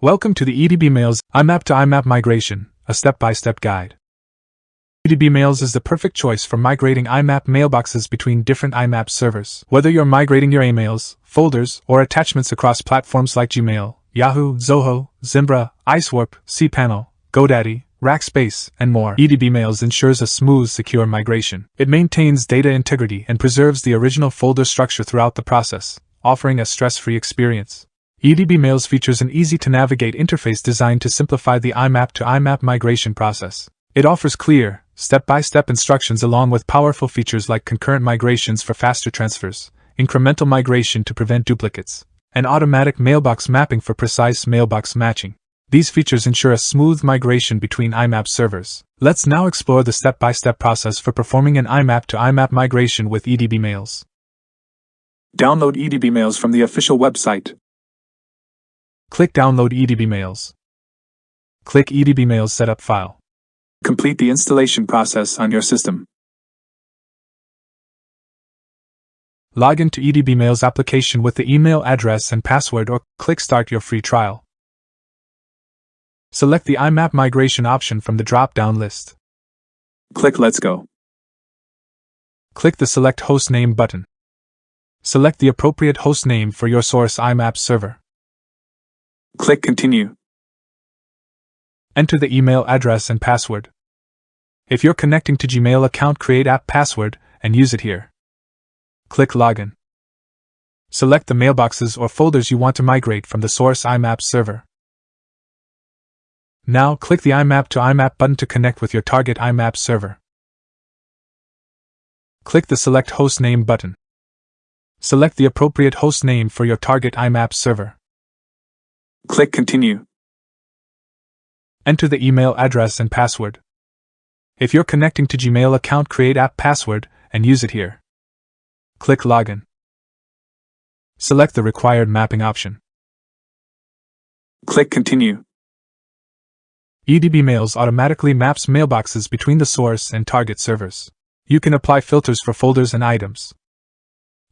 Welcome to the EdbMails IMAP to IMAP migration, a step-by-step guide. EdbMails is the perfect choice for migrating IMAP mailboxes between different IMAP servers. Whether you're migrating your emails, folders, or attachments across platforms like Gmail, Yahoo, Zoho, Zimbra, iSwarp, cPanel, GoDaddy, Rackspace, and more, EdbMails ensures a smooth, secure migration. It maintains data integrity and preserves the original folder structure throughout the process, offering a stress-free experience. EdbMails features an easy-to-navigate interface designed to simplify the IMAP to IMAP migration process. It offers clear, step-by-step instructions along with powerful features like concurrent migrations for faster transfers, incremental migration to prevent duplicates, and automatic mailbox mapping for precise mailbox matching. These features ensure a smooth migration between IMAP servers. Let's now explore the step-by-step process for performing an IMAP to IMAP migration with EdbMails. Download EdbMails from the official website. Click Download EdbMails. Click EdbMails Setup File. Complete the installation process on your system. Log into EdbMails application with the email address and password or click Start your free trial. Select the IMAP migration option from the drop-down list. Click Let's Go. Click the Select Hostname button. Select the appropriate hostname for your source IMAP server. Click Continue. Enter the email address and password. If you're connecting to Gmail account, create app password and use it here. Click Login. Select the mailboxes or folders you want to migrate from the source IMAP server. Now click the IMAP to IMAP button to connect with your target IMAP server. Click the Select Hostname button. Select the appropriate hostname for your target IMAP server. Click Continue. Enter the email address and password. If you're connecting to Gmail account, create app password and use it here. Click Login. Select the required mapping option. Click Continue. EdbMails automatically maps mailboxes between the source and target servers. You can apply filters for folders and items.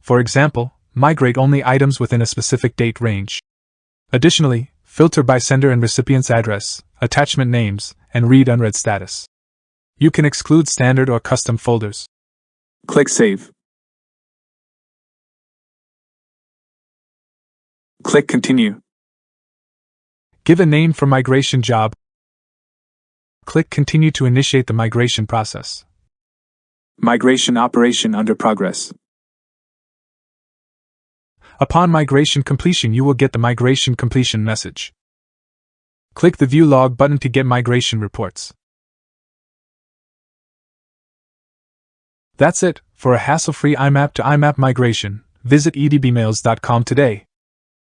For example, migrate only items within a specific date range. Additionally, filter by sender and recipient's address, attachment names, and read-unread status. You can exclude standard or custom folders. Click Save. Click Continue. Give a name for migration job. Click Continue to initiate the migration process. Migration operation under progress. Upon migration completion, you will get the migration completion message. Click the View Log button to get migration reports. That's it. For a hassle-free IMAP to IMAP migration, visit edbmails.com today.